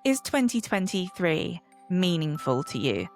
Is 2023 meaningful to you?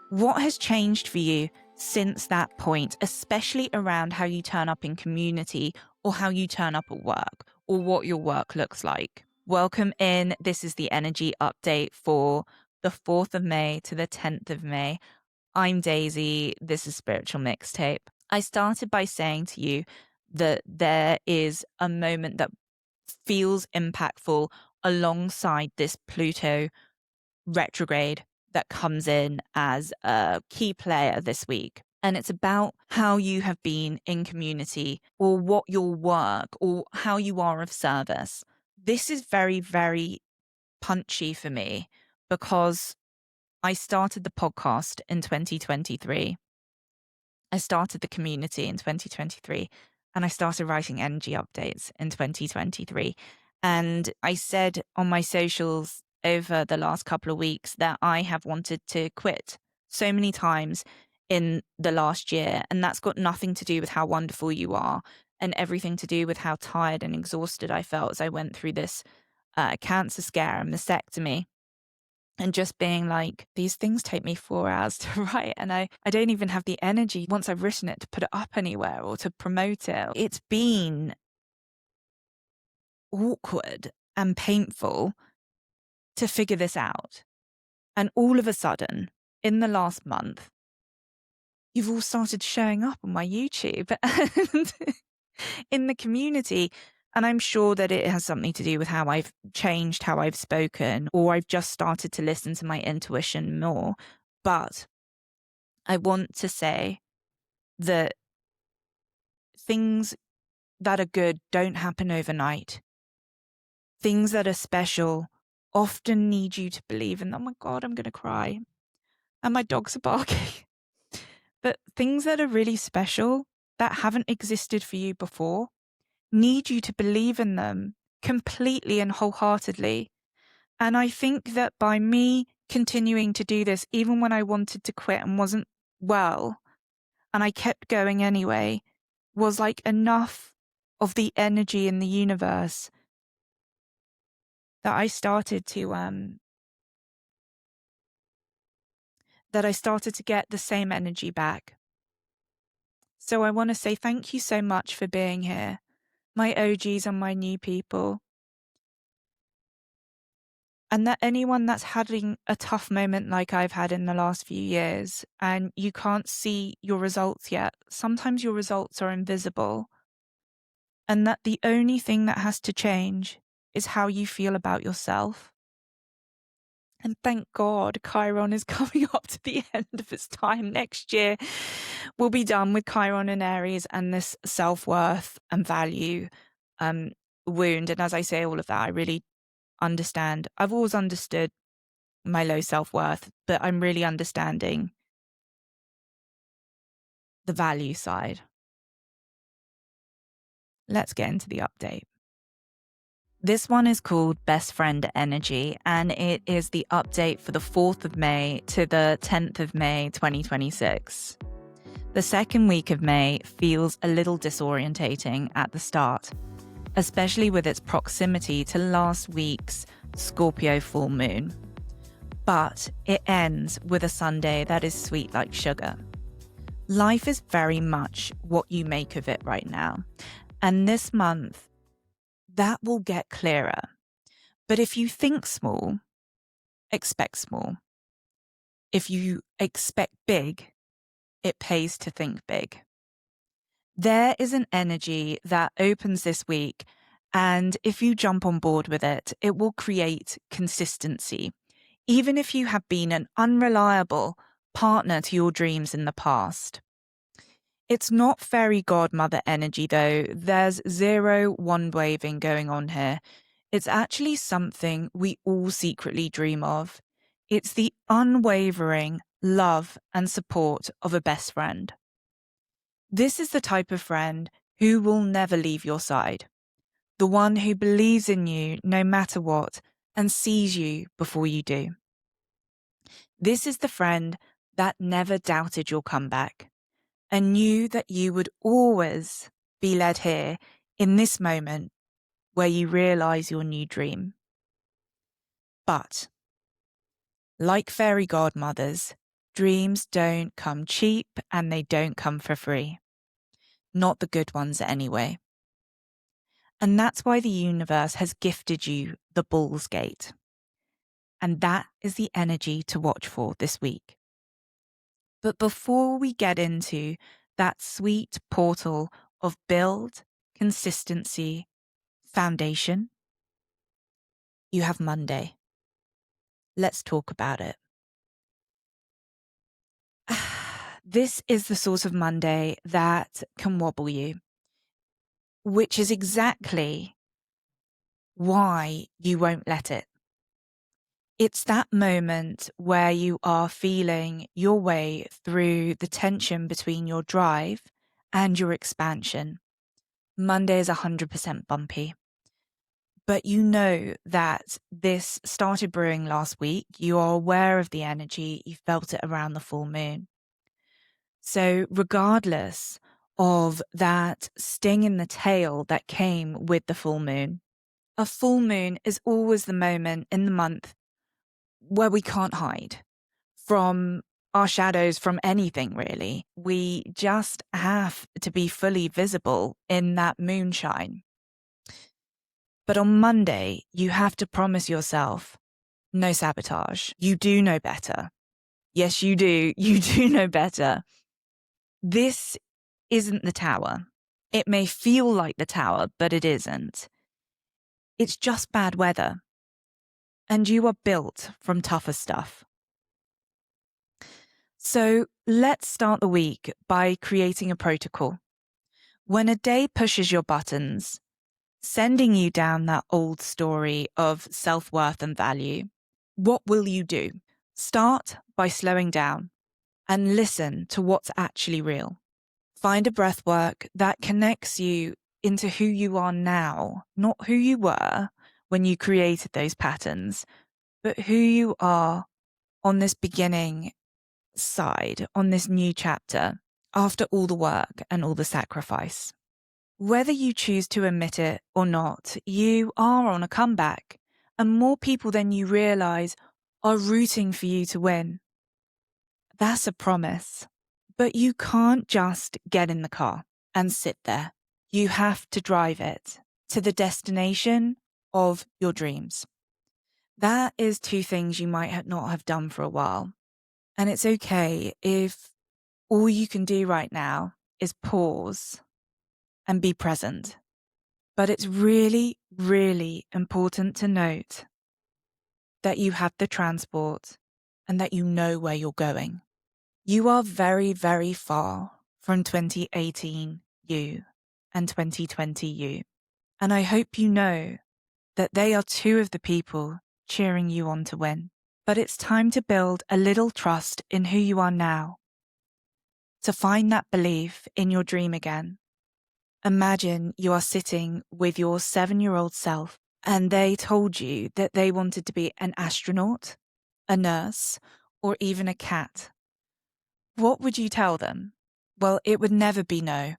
What has changed for you since that point, especially around how you turn up in community or how you turn up at work or what your work looks like? Welcome in. This is the energy update for the 4th of May to the 10th of May. I'm Daisy. This is Spiritual Mixtape. I started by saying to you that there is a moment that feels impactful alongside this Pluto retrograde that comes in as a key player this week. And it's about how you have been in community or what your work or how you are of service. This is very, very punchy for me because I started the podcast in 2023. I started the community in 2023 and I started writing energy updates in 2023. And I said on my socials over the last couple of weeks that I have wanted to quit so many times in the last year. And that's got nothing to do with how wonderful you are and everything to do with how tired and exhausted I felt as I went through this cancer scare and mastectomy. And just being like, these things take me 4 hours to write. And I don't even have the energy once I've written it to put it up anywhere or to promote it. It's been awkward and painful to figure this out. And all of a sudden, in the last month, you've all started showing up on my YouTube and in the community. And I'm sure that it has something to do with how I've changed how I've spoken, or I've just started to listen to my intuition more. But I want to say that things that are good don't happen overnight. Things that are special often need you to believe in them. Oh my God, I'm going to cry. And my dogs are barking. But things that are really special that haven't existed for you before need you to believe in them completely and wholeheartedly. And I think that by me continuing to do this, even when I wanted to quit and wasn't well, and I kept going anyway, was like enough of the energy in the universe that I started to get the same energy back. So I want to say thank you so much for being here, my OGs and my new people. And that anyone that's having a tough moment like I've had in the last few years and you can't see your results yet, sometimes your results are invisible. And that the only thing that has to change is how you feel about yourself. And thank God Chiron is coming up to the end of its time next year. We'll be done with Chiron and Aries and this self-worth and value wound. And as I say all of that, I really understand. I've always understood my low self-worth, but I'm really understanding the value side. Let's get into the update. This one is called Best Friend Energy, and it is the update for the 4th of May to the 10th of May, 2026. The second week of May feels a little disorientating at the start, especially with its proximity to last week's Scorpio full moon. But it ends with a Sunday that is sweet like sugar. Life is very much what you make of it right now. And this month, that will get clearer. But if you think small, expect small. If you expect big, it pays to think big. There is an energy that opens this week, and if you jump on board with it, it will create consistency. Even if you have been an unreliable partner to your dreams in the past. It's not fairy godmother energy though. There's zero unwavering going on here. It's actually something we all secretly dream of. It's the unwavering love and support of a best friend. This is the type of friend who will never leave your side. The one who believes in you no matter what and sees you before you do. This is the friend that never doubted your comeback and knew that you would always be led here in this moment where you realize your new dream. But, like fairy godmothers, dreams don't come cheap and they don't come for free. Not the good ones anyway. And that's why the universe has gifted you the Bull's Gate. And that is the energy to watch for this week. But before we get into that sweet portal of build, consistency, foundation, you have Monday. Let's talk about it. This is the sort of Monday that can wobble you, which is exactly why you won't let it. It's that moment where you are feeling your way through the tension between your drive and your expansion. Monday is 100% bumpy. But you know that this started brewing last week. You are aware of the energy. You felt it around the full moon. So regardless of that sting in the tail that came with the full moon, a full moon is always the moment in the month where we can't hide from our shadows, from anything really. We just have to be fully visible in that moonshine. But on Monday, you have to promise yourself no sabotage. You do know better. Yes, you do. You do know better. This isn't the tower. It may feel like the tower, but it isn't. It's just bad weather. And you are built from tougher stuff. So let's start the week by creating a protocol. When a day pushes your buttons, sending you down that old story of self-worth and value, what will you do? Start by slowing down and listen to what's actually real. Find a breathwork that connects you into who you are now, not who you were when you created those patterns, but who you are on this beginning side, on this new chapter, after all the work and all the sacrifice. Whether you choose to admit it or not, you are on a comeback, and more people than you realize are rooting for you to win. That's a promise. But you can't just get in the car and sit there. You have to drive it to the destination of your dreams. That is two things you might not have done for a while. And it's okay if all you can do right now is pause and be present. But it's really, really important to note that you have the transport and that you know where you're going. You are very, very far from 2018 you and 2020 you. And I hope you know that they are two of the people cheering you on to win. But it's time to build a little trust in who you are now, to find that belief in your dream again. Imagine you are sitting with your 7-year-old self and they told you that they wanted to be an astronaut, a nurse, or even a cat. What would you tell them? Well, it would never be no.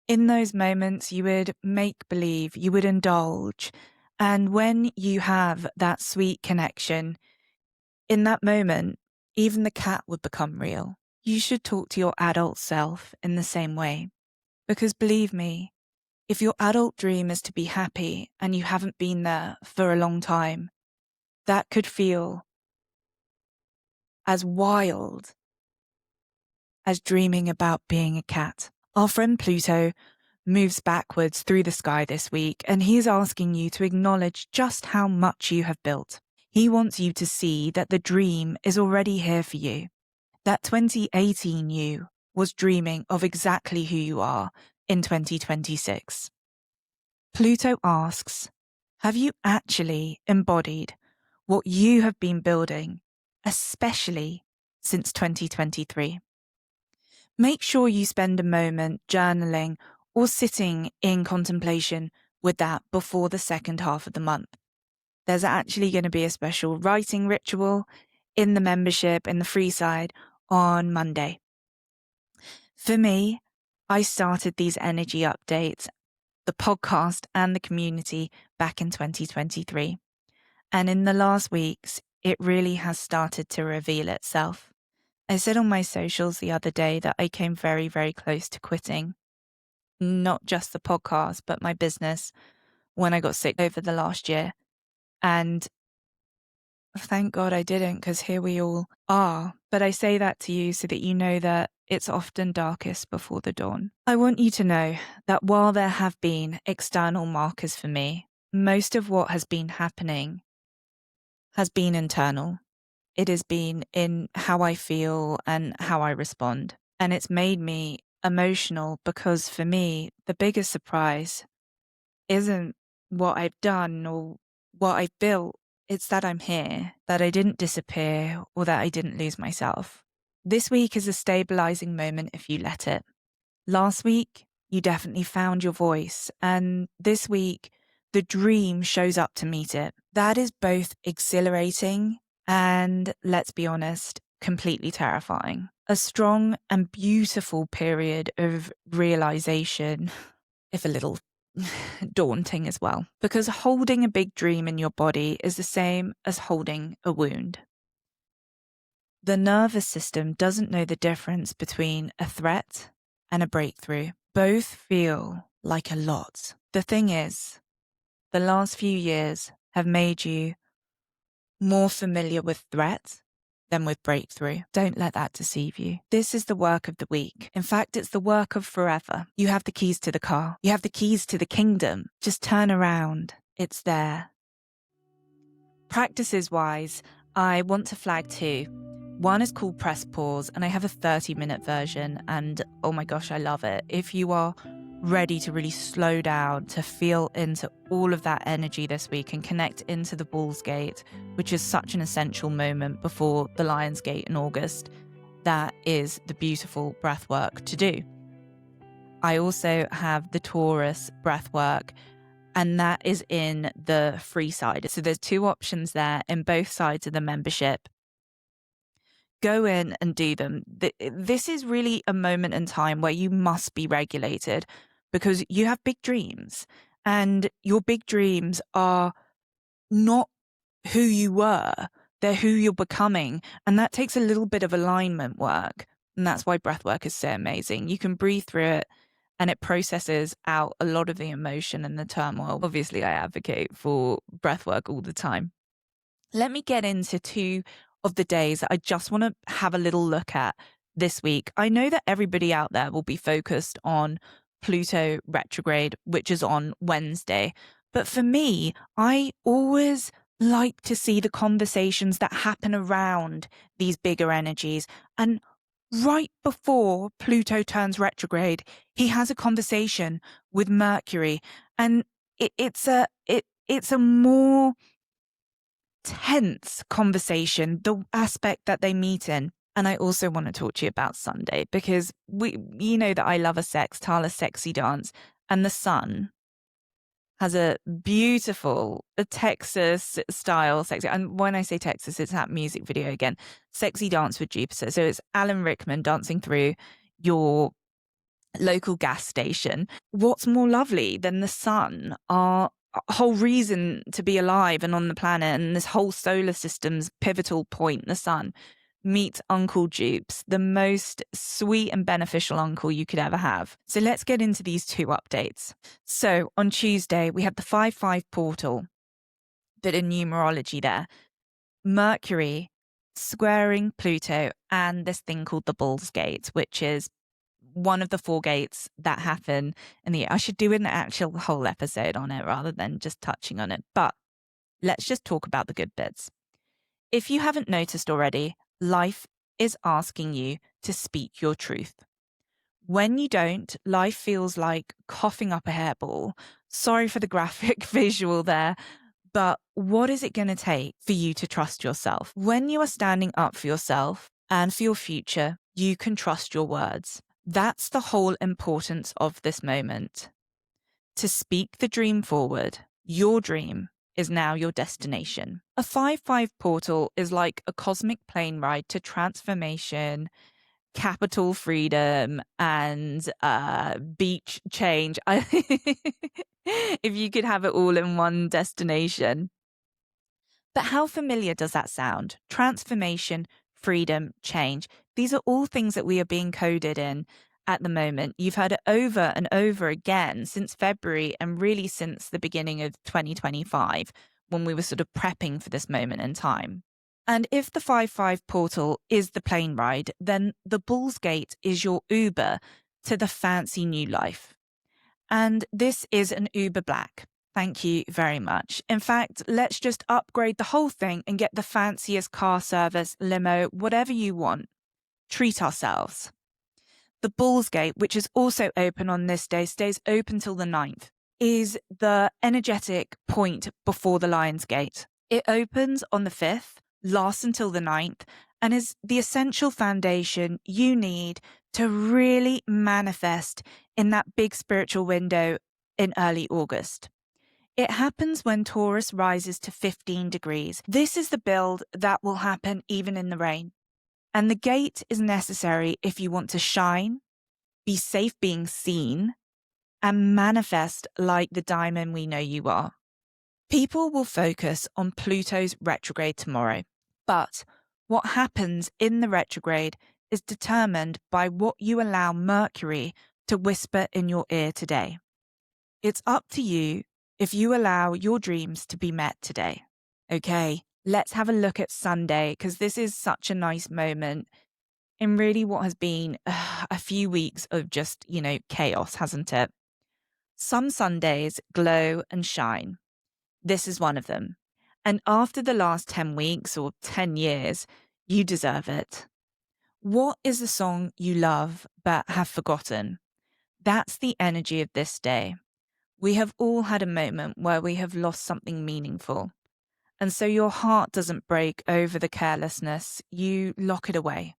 In those moments, you would make believe, you would indulge. And when you have that sweet connection, in that moment, even the cat would become real. You should talk to your adult self in the same way. Because believe me, if your adult dream is to be happy and you haven't been there for a long time, that could feel as wild as dreaming about being a cat. Our friend Pluto moves backwards through the sky this week, and he's asking you to acknowledge just how much you have built. He wants you to see that the dream is already here for you. That 2018 you was dreaming of exactly who you are in 2026. Pluto asks, have you actually embodied what you have been building, especially since 2023? Make sure you spend a moment journaling or sitting in contemplation with that before the second half of the month. There's actually going to be a special writing ritual in the membership in the free side on Monday. For me, I started these energy updates, the podcast and the community back in 2023. And in the last weeks, it really has started to reveal itself. I said on my socials the other day that I came very, very close to quitting, not just the podcast, but my business when I got sick over the last year. And thank God I didn't, because here we all are. But I say that to you so that you know that it's often darkest before the dawn. I want you to know that while there have been external markers for me, most of what has been happening has been internal. It has been in how I feel and how I respond. And it's made me emotional because for me, the biggest surprise isn't what I've done or what I've built. It's that I'm here, that I didn't disappear or that I didn't lose myself. This week is a stabilizing moment if you let it. Last week, you definitely found your voice. And this week, the dream shows up to meet it. That is both exhilarating and, let's be honest, completely terrifying. A strong and beautiful period of realization, if a little daunting as well, because holding a big dream in your body is the same as holding a wound. The nervous system doesn't know the difference between a threat and a breakthrough. Both feel like a lot. The thing is, the last few years have made you more familiar with threat than with breakthrough. Don't let that deceive you. This is the work of the week. In fact, it's the work of forever. You have the keys to the car. You have the keys to the kingdom. Just turn around. It's there. Practices wise, I want to flag two. One is called Press Pause, and I have a 30-minute version, and oh my gosh, I love it. If you are ready to really slow down, to feel into all of that energy this week and connect into the Bull's Gate, which is such an essential moment before the Lion's Gate in August, that is the beautiful breathwork to do. I also have the Taurus breathwork, and that is in the free side. So there's two options there in both sides of the membership. Go in and do them. This is really a moment in time where you must be regulated because you have big dreams, and your big dreams are not who you were. They're who you're becoming. And that takes a little bit of alignment work. And that's why breath work is so amazing. You can breathe through it and it processes out a lot of the emotion and the turmoil. Obviously, I advocate for breath work all the time. Let me get into two of the days that I just want to have a little look at this week. I know that everybody out there will be focused on Pluto retrograde, which is on Wednesday. But for me, I always like to see the conversations that happen around these bigger energies. And right before Pluto turns retrograde, he has a conversation with Mercury. And it's a more tense conversation, the aspect that they meet in. And I also want to talk to you about Sunday because you know that I love a sextile, a sexy dance, and the sun has a beautiful Texas style sexy. And when I say Texas, it's that music video again, Sexy Dance with Jupiter. So it's Alan Rickman dancing through your local gas station. What's more lovely than the sun? Our whole reason to be alive and on the planet and this whole solar system's pivotal point, the sun, meets Uncle Jupes, the most sweet and beneficial uncle you could ever have. So let's get into these two updates. So on Tuesday, we had the 5-5 portal, bit of numerology there. Mercury squaring Pluto and this thing called the Bull's Gate, which is one of the 4 gates that happen in the year. I should do an actual whole episode on it rather than just touching on it. But let's just talk about the good bits. If you haven't noticed already, life is asking you to speak your truth. When you don't, life feels like coughing up a hairball. Sorry for the graphic visual there, but what is it going to take for you to trust yourself? When you are standing up for yourself and for your future, you can trust your words. That's the whole importance of this moment. To speak the dream forward, your dream is now your destination. A 5-5 portal is like a cosmic plane ride to transformation, capital freedom, and beach change. If you could have it all in one destination. But how familiar does that sound? Transformation, freedom, change. These are all things that we are being coded in at the moment. You've heard it over and over again since February and really since the beginning of 2025 when we were sort of prepping for this moment in time. And if the 5-5 portal is the plane ride, then the Bull's Gate is your Uber to the fancy new life. And this is an Uber Black. Thank you very much. In fact, let's just upgrade the whole thing and get the fanciest car service, limo, whatever you want. Treat ourselves. The Bull's Gate, which is also open on this day, stays open till the 9th, is the energetic point before the Lion's Gate. It opens on the 5th, lasts until the 9th, and is the essential foundation you need to really manifest in that big spiritual window in early August. It happens when Taurus rises to 15 degrees. This is the build that will happen even in the rain. And the gate is necessary if you want to shine, be safe being seen, and manifest like the diamond we know you are. People will focus on Pluto's retrograde tomorrow. But what happens in the retrograde is determined by what you allow Mercury to whisper in your ear today. It's up to you if you allow your dreams to be met today. Okay, let's have a look at Sunday, because this is such a nice moment in really what has been a few weeks of just, chaos, hasn't it? Some Sundays glow and shine. This is one of them. And after the last 10 weeks or 10 years, you deserve it. What is the song you love but have forgotten? That's the energy of this day. We have all had a moment where we have lost something meaningful. And so your heart doesn't break over the carelessness. You lock it away.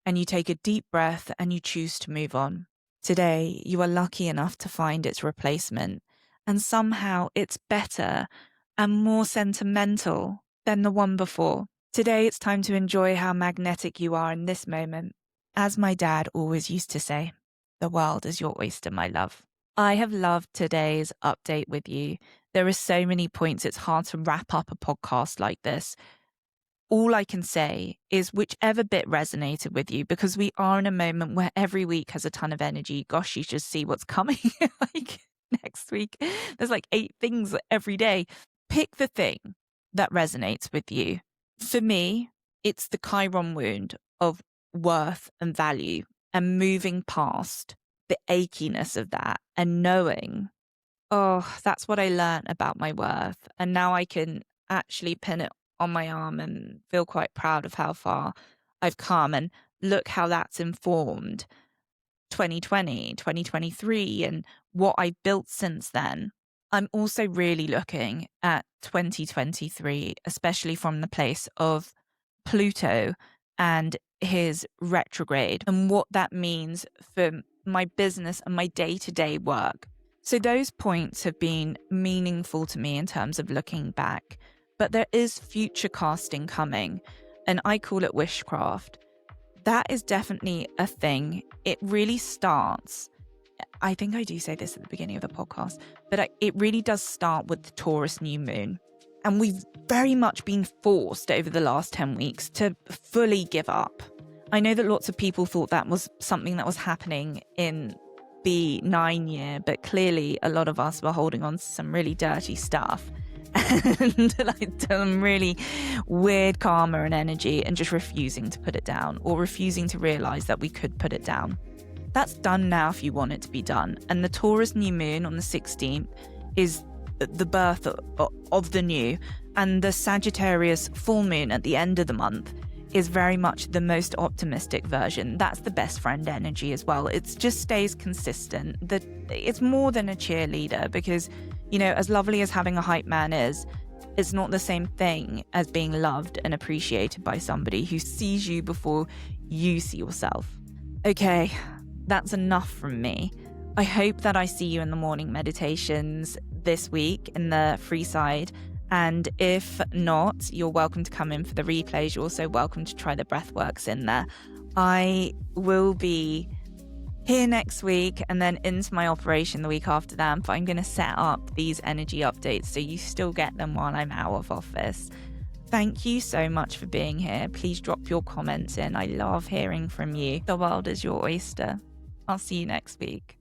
And you take a deep breath and you choose to move on. Today, you are lucky enough to find its replacement. And somehow it's better and more sentimental than the one before. Today, it's time to enjoy how magnetic you are in this moment. As my dad always used to say, the world is your oyster, my love. I have loved today's update with you. There are so many points, it's hard to wrap up a podcast like this. All I can say is whichever bit resonated with you, because we are in a moment where every week has a ton of energy. Gosh, you should see what's coming like next week. There's like 8 things every day. Pick the thing that resonates with you. For me, it's the Chiron wound of worth and value and moving past the achiness of that and knowing, that's what I learned about my worth. And now I can actually pin it on my arm and feel quite proud of how far I've come. And look how that's informed 2020, 2023, and what I built since then. I'm also really looking at 2023, especially from the place of Pluto and his retrograde and what that means for my business and my day-to-day work. So those points have been meaningful to me in terms of looking back. But there is future casting coming, and I call it wishcraft. That is definitely a thing. It really starts, I think I do say this at the beginning of the podcast, but it really does start with the Taurus new moon. And we've very much been forced over the last 10 weeks to fully give up. I know that lots of people thought that was something that was happening in the 9 year, but clearly a lot of us were holding on to some really dirty stuff and like some really weird karma and energy and just refusing to put it down or refusing to realize that we could put it down. That's done now if you want it to be done. And the Taurus new moon on the 16th is the birth of the new, and the Sagittarius full moon at the end of the month is very much the most optimistic version. That's the best friend energy as well. It just stays consistent. It's more than a cheerleader because, as lovely as having a hype man is, it's not the same thing as being loved and appreciated by somebody who sees you before you see yourself. Okay, that's enough from me. I hope that I see you in the morning meditations this week in the free side. And if not, you're welcome to come in for the replays. You're also welcome to try the breathworks in there. I will be here next week and then into my operation the week after that. But I'm going to set up these energy updates so you still get them while I'm out of office. Thank you so much for being here. Please drop your comments in. I love hearing from you. The world is your oyster. I'll see you next week.